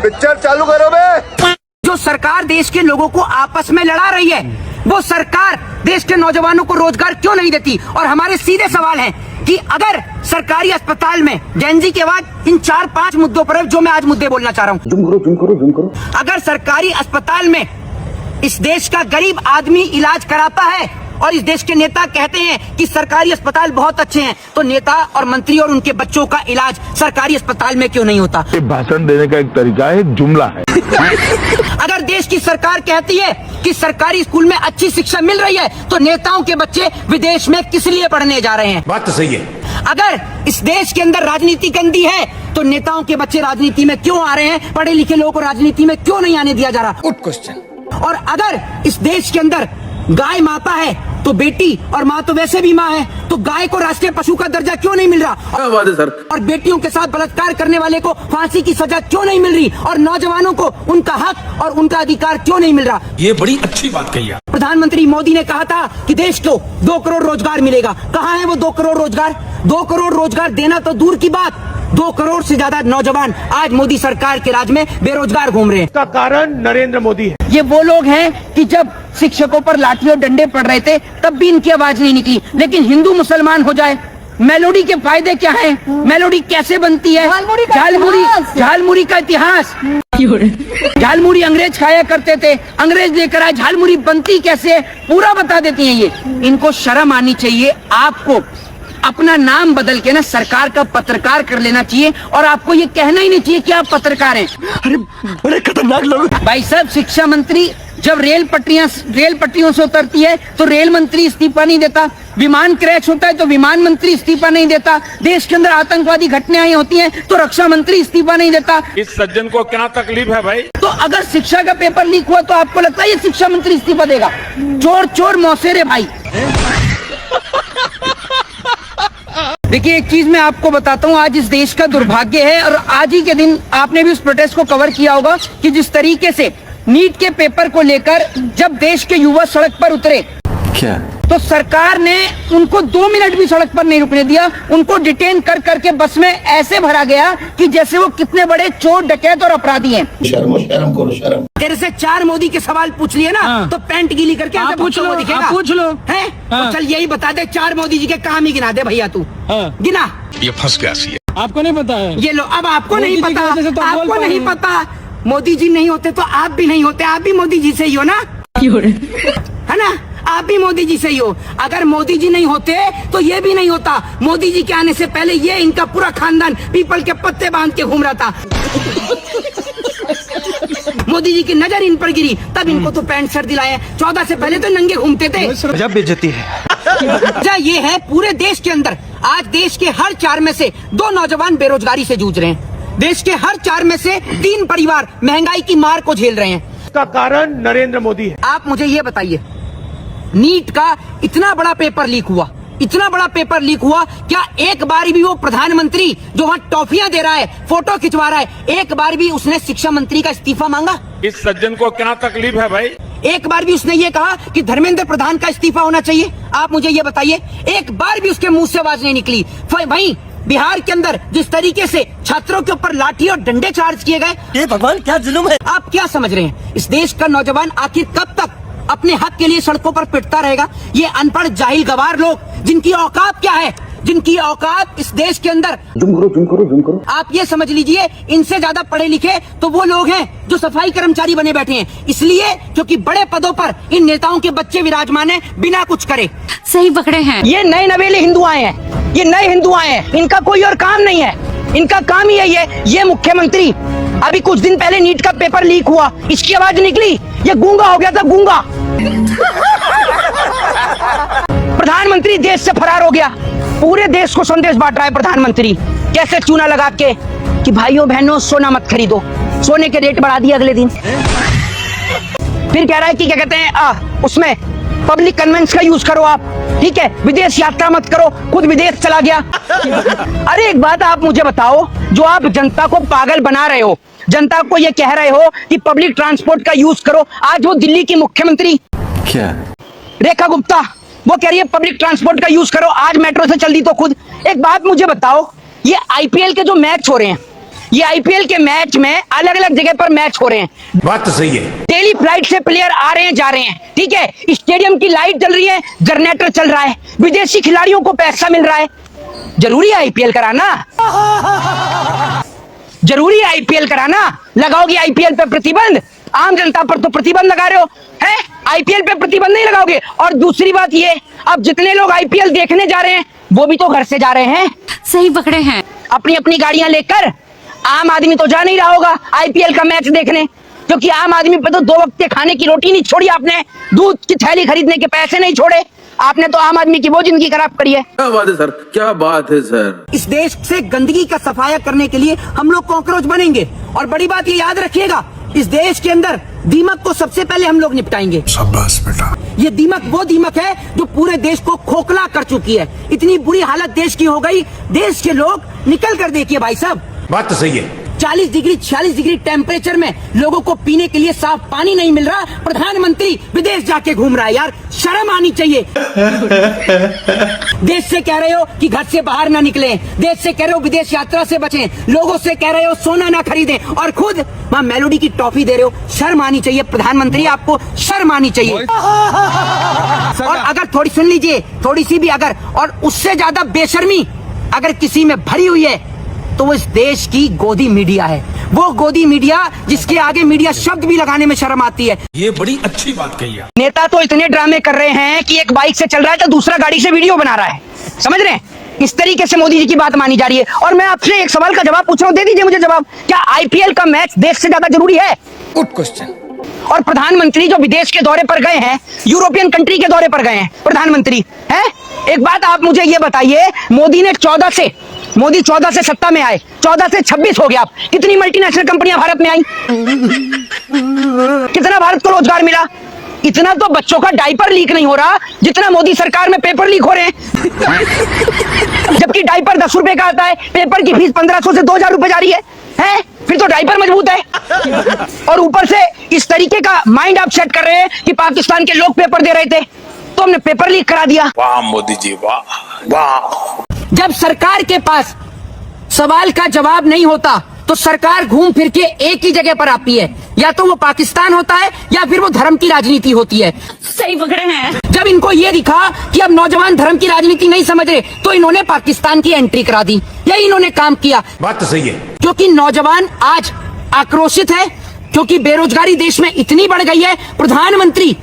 Picture चालू करो बे। जो सरकार देश के लोगों को आपस में लड़ा रही है, वो सरकार देश के नौजवानों को रोजगार क्यों नहीं देती? और हमारे सीधे सवाल हैं कि अगर सरकारी अस्पताल में जेनजी के बाद इन 4-5 मुद्दों पर जो मैं आज मुद्दे बोलना चाह रहा हूँ, जूम करो। अगर सरकारी अस्पताल में इस देश का गरीब आदमी इलाज कराता है और इस देश के नेता कहते हैं कि सरकारी अस्पताल बहुत अच्छे हैं, तो नेता और मंत्री और उनके बच्चों का इलाज सरकारी अस्पताल में क्यों नहीं होता? भाषण देने का एक तरीका है, एक जुमला है। अगर देश की सरकार कहती है कि सरकारी स्कूल में अच्छी शिक्षा मिल रही है, तो नेताओं के बच्चे विदेश में किस लिए पढ़ने जा रहे हैं? बात तो सही है। अगर इस देश के अंदर राजनीति गंदी है, तो नेताओं के बच्चे राजनीति में क्यों आ रहे हैं? पढ़े लिखे लोगों को राजनीति में क्यों नहीं आने दिया जा रहा? Good question. और अगर इस देश के अंदर गाय माता है, तो बेटी और माँ तो वैसे भी माँ है, तो गाय को राष्ट्रीय पशु का दर्जा क्यों नहीं मिल रहा? क्या बात है सर। और बेटियों के साथ बलात्कार करने वाले को फांसी की सजा क्यों नहीं मिल रही? और नौजवानों को उनका हक और उनका अधिकार क्यों नहीं मिल रहा? ये बड़ी अच्छी बात कही आप। प्रधानमंत्री मोदी ने कहा था कि देश को 2 करोड़ रोजगार मिलेगा। कहाँ है वो 2 करोड़ रोजगार? 2 करोड़ रोजगार देना तो दूर की बात, 2 करोड़ से ज्यादा नौजवान आज मोदी सरकार के राज में बेरोजगार घूम रहे हैं। इसका कारण नरेंद्र मोदी है। ये वो लोग हैं कि जब शिक्षकों पर लाठी और डंडे पड़ रहे थे तब भी इनकी आवाज नहीं निकली, लेकिन हिंदू मुसलमान हो जाए, मेलोडी के फायदे क्या हैं? मेलोडी कैसे बनती है? झालमुड़ी का इतिहास। झालमुड़ी अंग्रेज खाया करते थे, अंग्रेज लेकर आए, झालमुड़ी बनती कैसे है पूरा बता देती हैं ये। इनको शर्म आनी चाहिए। आपको अपना नाम बदल के ना सरकार का पत्रकार कर लेना चाहिए, और आपको ये कहना ही नहीं चाहिए कि आप पत्रकार हैं। अरे बड़े खतरनाक लोग। भाई साहब, शिक्षा मंत्री जब रेल पटरियों से उतरती है तो रेल मंत्री इस्तीफा नहीं देता, विमान क्रैश होता है तो विमान मंत्री इस्तीफा नहीं देता, देश के अंदर आतंकवादी घटनाएं होती हैं तो रक्षा मंत्री इस्तीफा नहीं देता। इस सज्जन को क्या तकलीफ है भाई? तो अगर शिक्षा का पेपर लीक हुआ तो आपको लगता है ये शिक्षा मंत्री इस्तीफा देगा? चोर चोर मौसेरे भाई। देखिए, एक चीज मैं आपको बताता हूँ, आज इस देश का दुर्भाग्य है, और आज ही के दिन आपने भी उस प्रोटेस्ट को कवर किया होगा कि जिस तरीके से नीट के पेपर को लेकर जब देश के युवा सड़क पर उतरे, क्या तो सरकार ने उनको 2 मिनट भी सड़क पर नहीं रुकने दिया। उनको डिटेन कर करके बस में ऐसे भरा गया कि जैसे वो कितने बड़े चोर डकैत और अपराधी हैं। शर्म करो शर्म। तेरे से 4 मोदी के सवाल पूछ लिए ना, तो पैंट गीली करके ऐसे पूछ लो, पूछ लो है। तो चल यही बता दे, 4 मोदी जी के काम ही गिना दे भैया, तू गिना। ये फंस गया सी। आपको नहीं पता है? ये लो, अब आपको नहीं पता, आपको नहीं पता। मोदी जी नहीं होते तो आप भी नहीं होते, आप भी मोदी जी से ही हो ना, है ना? आप भी मोदी जी से ही हो। अगर मोदी जी नहीं होते तो ये भी नहीं होता। मोदी जी के आने से पहले ये इनका पूरा खानदान पीपल के पत्ते बांध के घूम रहा था। मोदी जी की नजर इन पर गिरी, तब इनको तो पैंट शर्ट दिलाए। 14 से पहले तो नंगे घूमते थे। जब बेइज्जती है। ये है पूरे देश के अंदर आज देश के हर 4 में से 2 नौजवान बेरोजगारी से जूझ रहे हैं। देश के हर 4 में से 3 परिवार महंगाई की मार को झेल रहे हैं। इसका कारण नरेंद्र मोदी है। आप मुझे ये बताइए, नीट का इतना बड़ा पेपर लीक हुआ, इतना बड़ा पेपर लीक हुआ, क्या एक बार भी वो प्रधानमंत्री जो वहाँ टॉफियां दे रहा है, फोटो खिंचवा रहा है, एक बार भी उसने शिक्षा मंत्री का इस्तीफा मांगा? इस सज्जन को क्या तकलीफ है भाई? एक बार भी उसने ये कहा कि धर्मेंद्र प्रधान का इस्तीफा होना चाहिए? आप मुझे ये बताइए, एक बार भी उसके मुंह से आवाज नहीं निकली। भाई, बिहार के अंदर जिस तरीके से छात्रों के ऊपर लाठी और डंडे चार्ज किए गए, ये भगवान क्या जुल्म है। आप क्या समझ रहे हैं? इस देश का नौजवान आखिर कब तक अपने हक के लिए सड़कों पर पिटता रहेगा? ये अनपढ़ जाहिल गवार लोग, जिनकी औकात क्या है, जिनकी औकात इस देश के अंदर, जूम करो। आप ये समझ लीजिए, इनसे ज्यादा पढ़े लिखे तो वो लोग हैं जो सफाई कर्मचारी बने बैठे हैं, इसलिए क्योंकि बड़े पदों पर इन नेताओं के बच्चे विराजमान हैं बिना कुछ करे। सही पकड़े हैं। ये नए नवेले हिंदू आए हैं, ये नए हिंदू आए हैं, इनका कोई और काम नहीं है, इनका काम ही यही है। ये मुख्यमंत्री अभी कुछ दिन पहले नीट का पेपर लीक हुआ, इसकी आवाज निकली, ये गूंगा हो गया था, गूंगा। प्रधानमंत्री देश से फरार हो गया, पूरे देश को संदेश बांट रहा है प्रधानमंत्री, कैसे चूना लगा के कि भाइयों बहनों सोना मत खरीदो, सोने के रेट बढ़ा दिए अगले दिन। फिर कह रहा है कि क्या कहते हैं, उसमें पब्लिक कन्वेंस का यूज करो आप, ठीक है, विदेश यात्रा मत करो, खुद विदेश चला गया। अरे एक बात आप मुझे बताओ, जो आप जनता को पागल बना रहे हो, जनता को ये कह रहे हो कि पब्लिक ट्रांसपोर्ट का यूज करो, आज वो दिल्ली की मुख्यमंत्री क्या रेखा गुप्ता, वो कह रही है पब्लिक ट्रांसपोर्ट का यूज करो, आज मेट्रो से चल दी तो खुद। एक बात मुझे बताओ, ये आईपीएल के जो मैच हो रहे हैं, ये आईपीएल के मैच में अलग अलग जगह पर मैच हो रहे हैं। बात तो सही है। डेली फ्लाइट से प्लेयर आ रहे हैं जा रहे हैं, ठीक है। स्टेडियम की लाइट जल रही है, जनरेटर चल रहा है, विदेशी खिलाड़ियों को पैसा मिल रहा है। जरूरी है आईपीएल कराना? जरूरी है आईपीएल कराना? लगाओगे आईपीएल पे प्रतिबंध? आम जनता पर तो प्रतिबंध लगा रहे हो, हैं? आईपीएल पे प्रतिबंध नहीं लगाओगे। और दूसरी बात ये, अब जितने लोग आईपीएल देखने जा रहे हैं वो भी तो घर से जा रहे हैं। सही पकड़े हैं। अपनी अपनी गाड़ियां लेकर। आम आदमी तो जा नहीं रहा होगा आईपीएल का मैच देखने, क्योंकि आम आदमी पे तो 2 वक्त के खाने की रोटी नहीं छोड़ी आपने, दूध की थैली खरीदने के पैसे नहीं छोड़े आपने, तो आम आदमी की वो जिंदगी खराब करी है। क्या बात है सर, क्या बात है सर। इस देश से गंदगी का सफाया करने के लिए हम लोग कॉकरोच बनेंगे। और बड़ी बात ये याद रखिएगा, इस देश के अंदर दीमक को सबसे पहले हम लोग निपटाएंगे। शाबाश बेटा। ये दीमक वो दीमक है जो पूरे देश को खोखला कर चुकी है। इतनी बुरी हालत देश की हो गई, देश के लोग निकल कर देखिए भाई साहब। बात तो सही है। 40 डिग्री 46 डिग्री टेम्परेचर में लोगों को पीने के लिए साफ पानी नहीं मिल रहा। प्रधानमंत्री विदेश जाके घूम रहा है। यार शर्म आनी चाहिए। देश से कह रहे हो कि घर से बाहर ना निकलें, देश से कह रहे हो विदेश यात्रा से बचें, लोगों से कह रहे हो सोना ना खरीदें, और खुद वहाँ मेलोडी की टॉफी दे रहे हो। शर्म आनी चाहिए प्रधानमंत्री, आपको शर्म आनी चाहिए। और अगर थोड़ी सुन लीजिए, थोड़ी सी भी अगर, और उससे ज्यादा बेशर्मी अगर किसी में भरी हुई है तो वो इस देश की गोदी मीडिया है। वो गोदी मीडिया जिसके आगे मीडिया शब्द भी लगाने में शर्म आती है। ये बड़ी अच्छी बात कही है। नेता तो इतने ड्रामे कर रहे हैं कि एक बाइक से चल रहा है तो दूसरा गाड़ी से वीडियो बना रहा है, समझ रहे हैं? इस तरीके से मोदी जी की बात मानी जा रही है। और मैं आपसे एक सवाल का जवाब पूछ रहा हूँ, दे दीजिए मुझे जवाब। क्या आईपीएल का मैच देश से ज्यादा जरूरी है? Good question. और प्रधानमंत्री जो विदेश के दौरे पर गए हैं, यूरोपियन कंट्री के दौरे पर गए हैं प्रधानमंत्री, हैं? एक बात आप मुझे ये बताइए, मोदी 14 से सत्ता में आए, 14 से 26 हो गया। कितनी मल्टीनेशनल कंपनियां भारत में आई? कितना भारत को रोजगार मिला? इतना तो बच्चों का डायपर लीक नहीं हो रहा जितना मोदी सरकार में पेपर लीक हो रहे हैं। जबकि डायपर 10 रुपए का आता है, पेपर की फीस 1500 से 2000 रुपए जा रही है, हैं? फिर तो डायपर मजबूत है। और ऊपर से इस तरीके का माइंड आप सेट कर रहे हैं कि पाकिस्तान के लोग पेपर दे रहे थे तो हमने पेपर लीक करा दिया। वाह मोदी जी, वाह वाह। जब सरकार के पास सवाल का जवाब नहीं होता तो सरकार घूम फिर के एक ही जगह पर आती है, या तो वो पाकिस्तान होता है या फिर वो धर्म की राजनीति होती है। सही पकड़े हैं। जब इनको ये दिखा कि अब नौजवान धर्म की राजनीति नहीं समझ रहे तो इन्होंने पाकिस्तान की एंट्री करा दी। यही इन्होंने काम किया। बात तो सही है। क्योंकि नौजवान आज आक्रोशित है, क्योंकि बेरोजगारी देश में इतनी बढ़ गई है। प्रधानमंत्री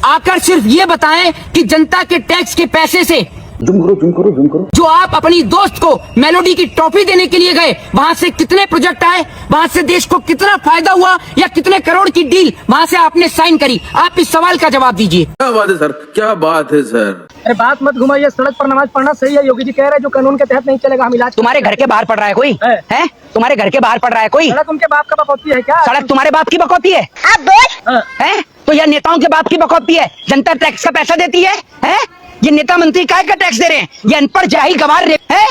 आकर सिर्फ ये बताएं कि जनता के टैक्स के पैसे से जो आप अपनी दोस्त को मेलोडी की टॉफी देने के लिए गए, वहाँ से कितने प्रोजेक्ट आए, वहाँ से देश को कितना फायदा हुआ, या कितने करोड़ की डील वहाँ से आपने साइन करी? आप इस सवाल का जवाब दीजिए। क्या बात है सर, क्या बात है सर। अरे बात मत घुमाइए, सड़क पर नमाज पढ़ना सही है। योगी जी कह रहे हैं जो कानून के तहत नहीं चलेगा हम इलाज। तुम्हारे घर के बाहर पड़ रहा है कोई? है? तुम्हारे घर के बाहर पड़ रहा है कोई? सड़क उनके बाप का बकौती है क्या? सड़क तुम्हारे बाप की बकौती है? आप बोल हैं? तो यह नेताओं के बाप की बकौती है। जनता टैक्स का पैसा देती है, हैं? ये नेता मंत्री काय का टैक्स दे रहे हैं? ये अनपढ़ जाहिल गवार है,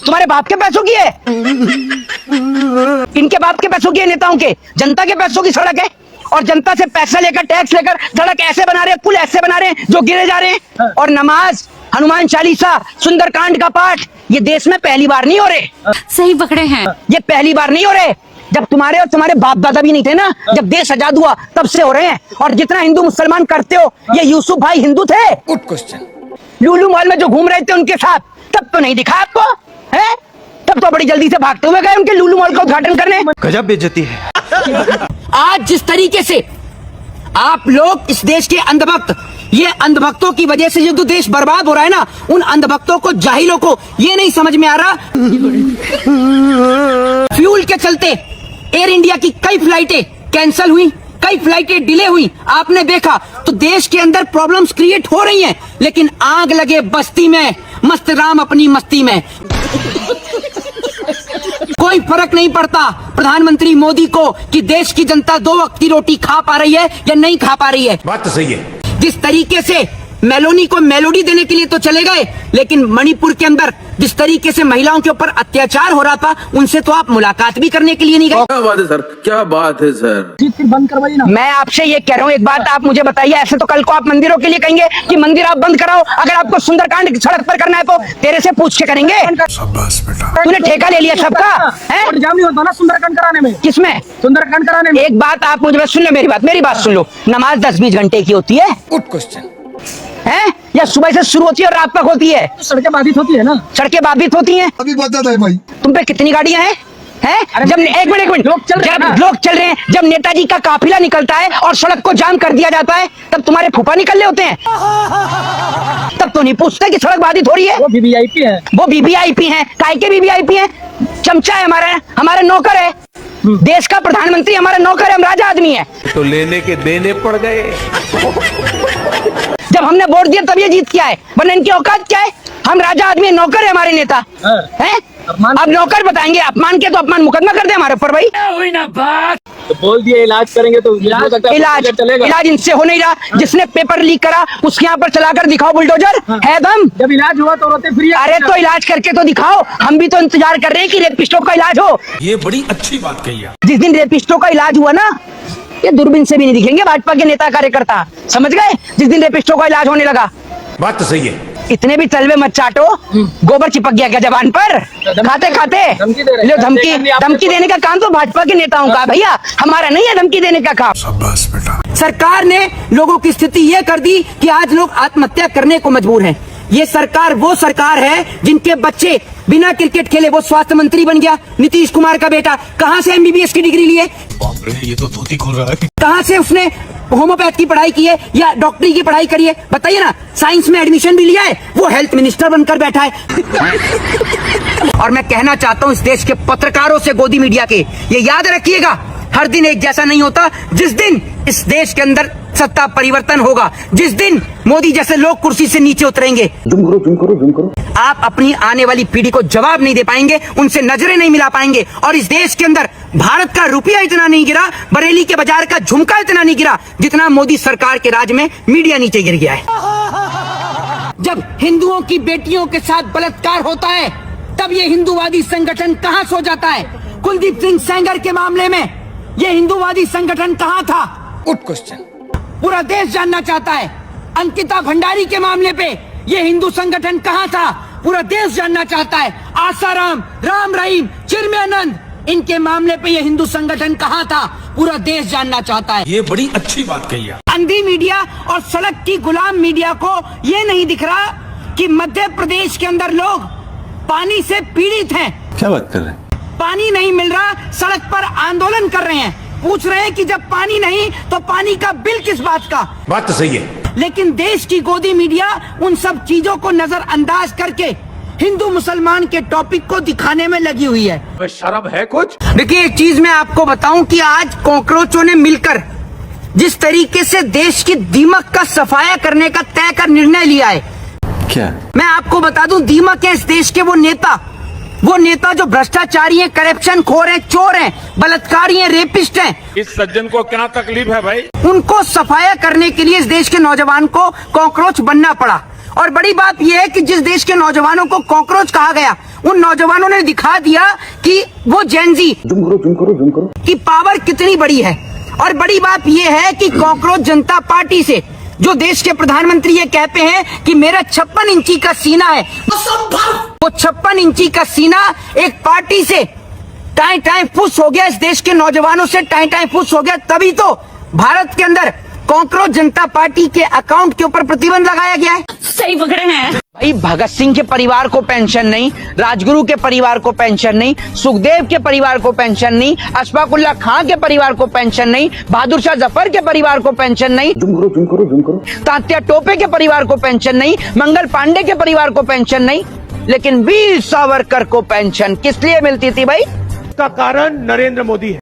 तुम्हारे बाप के पैसों की है, इनके बाप के पैसों की है, नेताओं के। जनता के पैसों की सड़क है और जनता से पैसा लेकर, टैक्स लेकर सड़क ऐसे बना रहे हैं, पुल ऐसे बना रहे हैं जो गिरे जा रहे हैं। और नमाज, हनुमान चालीसा, सुंदरकांड का पाठ ये देश में पहली बार नहीं हो रहे। सही पकड़े हैं। ये पहली बार नहीं हो रहे। जब तुम्हारे और तुम्हारे बाप दादा भी नहीं थे ना, जब देश आजाद हुआ तब से हो रहे हैं। और जितना हिंदू मुसलमान करते हो, ये यूसुफ भाई हिंदू थे? Good question. लुलु मॉल में जो घूम रहे थे उनके साथ, तब तो नहीं दिखा आपको, हैं? तब तो बड़ी जल्दी से भागते हुए गए उनके लुलु मॉल का उद्घाटन करने। गजब बेइज्जती है। आज जिस तरीके से आप लोग इस देश के अंधभक्त, ये अंधभक्तों की वजह से जो देश बर्बाद हो रहा है ना, उन अंधभक्तों को, जाहिलों को ये नहीं समझ में आ रहा। फ्यूल के चलते एयर इंडिया की कई फ्लाइटें कैंसिल हुई, कई फ्लाइटें डिले हुई। आपने देखा तो देश के अंदर प्रॉब्लम्स क्रिएट हो रही हैं, लेकिन आग लगे बस्ती में, मस्त राम अपनी मस्ती में। कोई फर्क नहीं पड़ता प्रधानमंत्री मोदी को कि देश की जनता 2 वक्त की रोटी खा पा रही है या नहीं खा पा रही है। बात तो सही है। जिस तरीके से मेलोनी को मेलोडी देने के लिए तो चले गए, लेकिन मणिपुर के अंदर जिस तरीके से महिलाओं के ऊपर अत्याचार हो रहा था, उनसे तो आप मुलाकात भी करने के लिए नहीं गए। क्या बात है सर, क्या बात है सर। फिर बंद करवाइए ना। मैं आपसे ये कह रहा हूँ, एक बात आप मुझे बताइए, ऐसे तो कल को आप मंदिरों के लिए कहेंगे कि मंदिर आप बंद कराओ, अगर आपको सुंदरकांड सड़क पर करना है तो तेरे से पूछ के करेंगे। तूने ठेका ले लिया सबका है? इंतजाम नहीं होता ना सुंदरकांड कराने में। किसमें? सुंदरकांड कराने में। एक बात आप मुझे सुन लो, मेरी बात सुन लो। नमाज 10-20 घंटे की होती है गुड क्वेश्चन। हैं? या सुबह से शुरू होती है और रात तक होती है? सड़कें बाधित होती है ना। सड़कें बाधित होती हैं। अभी बता है भाई। तुम पे कितनी गाड़ियां हैं? हैं? जब एक मिनट लोग चल रहे हैं ना। जब लोग चल रहे हैं, जब नेताजी का काफिला निकलता है और सड़क को जाम कर दिया जाता है, तब तुम्हारे फूफा निकल रहे होते हैं। तब तो नहीं पूछते कि सड़क बाधित हो रही है। वो वीवीआईपी है। वो वीवीआईपी हैं। काय के वीवीआईपी हैं? चमचा है हमारे नौकर है। देश का प्रधानमंत्री हमारा नौकर है, हम राजा आदमी है। तो लेने के देने पड़ गए। जब हमने वोट दिया तब ये जीत क्या है, वरना इनकी औकात क्या है? हम राजा आदमी, नौकर है हमारे नेता हैं। अब नौकर बताएंगे, अपमान के तो अपमान मुकदमा कर दे हमारे ऊपर भाई। तो बोल दिए इलाज करेंगे तो इलाज इनसे हो नहीं रहा। जिसने पेपर लीक करा उसके यहाँ पर चलाकर दिखाओ बुलडोजर, है दम? जब इलाज हुआ तो रोते फ्री। अरे तो इलाज करके तो दिखाओ, हम भी तो इंतजार कर रहे हैं कि रेपिस्टों का इलाज हो। ये बड़ी अच्छी बात कही आप। जिस दिन रेपिस्टों का इलाज हुआ ना, ये दूरबीन से भी नहीं दिखेंगे भाजपा के नेता कार्यकर्ता, समझ गए? जिस दिन रेपिस्टों का इलाज होने लगा। बात तो सही है। इतने भी तलवे मत चाटो, गोबर चिपक गया क्या जबान पर? खाते खाते धमकी दे रहे हैं। लो, धमकी देने का काम तो भाजपा के नेताओं का, भैया हमारा नहीं है धमकी देने का काम। सरकार ने लोगों की स्थिति ये कर दी कि आज लोग आत्महत्या करने को मजबूर हैं। ये सरकार वो सरकार है जिनके बच्चे बिना क्रिकेट खेले वो स्वास्थ्य मंत्री बन गया। नीतीश कुमार का बेटा कहां से एमबीबीएस की डिग्री लिए? ये तो धोती खोल रहा है। कहां से उसने होम्योपैथ की पढ़ाई की है या डॉक्टरी की पढ़ाई करी है? बताइए ना। साइंस में एडमिशन भी लिया है, वो हेल्थ मिनिस्टर बनकर बैठा है। और मैं कहना चाहता हूं इस देश के पत्रकारों से, गोदी मीडिया के, ये याद रखिएगा, हर दिन एक जैसा नहीं होता। जिस दिन इस देश के अंदर सत्ता परिवर्तन होगा, जिस दिन मोदी जैसे लोग कुर्सी से नीचे उतरेंगे, आप अपनी आने वाली पीढ़ी को जवाब नहीं दे पाएंगे, उनसे नजरें नहीं मिला पाएंगे। और इस देश के अंदर भारत का रुपया इतना नहीं गिरा, बरेली के बाजार का झुमका इतना नहीं गिरा, जितना मोदी सरकार के राज में मीडिया नीचे गिर गया है। जब हिंदुओं की बेटियों के साथ बलात्कार होता है, तब ये हिंदूवादी संगठन कहां सो जाता है? कुलदीप सिंह सेंगर के मामले में ये हिंदूवादी संगठन कहां था? Good question. पूरा देश जानना चाहता है। अंकिता भंडारी के मामले पे ये हिंदू संगठन कहां था? पूरा देश जानना चाहता है। आसाराम, राम रहीम, चिन्मयानंद, इनके मामले पे ये हिंदू संगठन कहां था? पूरा देश जानना चाहता है। ये बड़ी अच्छी बात कही आप। अंधी मीडिया और सड़क की गुलाम मीडिया को ये नहीं दिख रहा कि मध्य प्रदेश के अंदर लोग पानी से पीड़ित हैं। क्या बात कर रहे हैं? पानी नहीं मिल रहा, सड़क पर आंदोलन कर रहे हैं, पूछ रहे हैं कि जब पानी नहीं तो पानी का बिल किस बात का? बात तो सही है। लेकिन देश की गोदी मीडिया उन सब चीजों को नजरअंदाज करके हिंदू मुसलमान के टॉपिक को दिखाने में लगी हुई है। शर्म है कुछ? देखिए, एक चीज मैं आपको बताऊं कि आज कॉकरोचों ने मिलकर जिस तरीके से देश की दीमक का सफाया करने का तय कर निर्णय लिया है, क्या? मैं आपको बता दूं, दीमक है इस देश के वो नेता जो भ्रष्टाचारी हैं, करप्शन खोर हैं, चोर हैं, बलात्कारी हैं, रेपिस्ट हैं। इस सज्जन को क्या तकलीफ है भाई? उनको सफाया करने के लिए इस देश के नौजवान को कॉकरोच बनना पड़ा। और बड़ी बात यह है कि जिस देश के नौजवानों को कॉकरोच कहा गया, उन नौजवानों ने दिखा दिया कि वो जेनजी की पावर कितनी बड़ी है। और बड़ी बात यह है कि कॉकरोच जनता पार्टी से जो देश के प्रधानमंत्री ये कहते हैं कि मेरा 56 इंची का सीना है, वो 56 इंची का सीना एक पार्टी से टाई टाई फुस हो गया, इस देश के नौजवानों से टाई टाई फुस हो गया। तभी तो भारत के अंदर कॉकरोच जनता पार्टी के अकाउंट के ऊपर प्रतिबंध लगाया गया है। सही पकड़े हैं। भाई भगत सिंह के परिवार को पेंशन नहीं, राजगुरु के परिवार को पेंशन नहीं, सुखदेव के परिवार को पेंशन नहीं, अशफाकुल्ला खां के परिवार को पेंशन नहीं, बहादुर शाह जफर के परिवार को पेंशन नहीं, तात्या टोपे के परिवार को पेंशन नहीं, मंगल पांडे के परिवार को पेंशन नहीं, लेकिन वीर सावरकर को पेंशन किस लिए मिलती थी भाई? का कारण नरेंद्र मोदी है।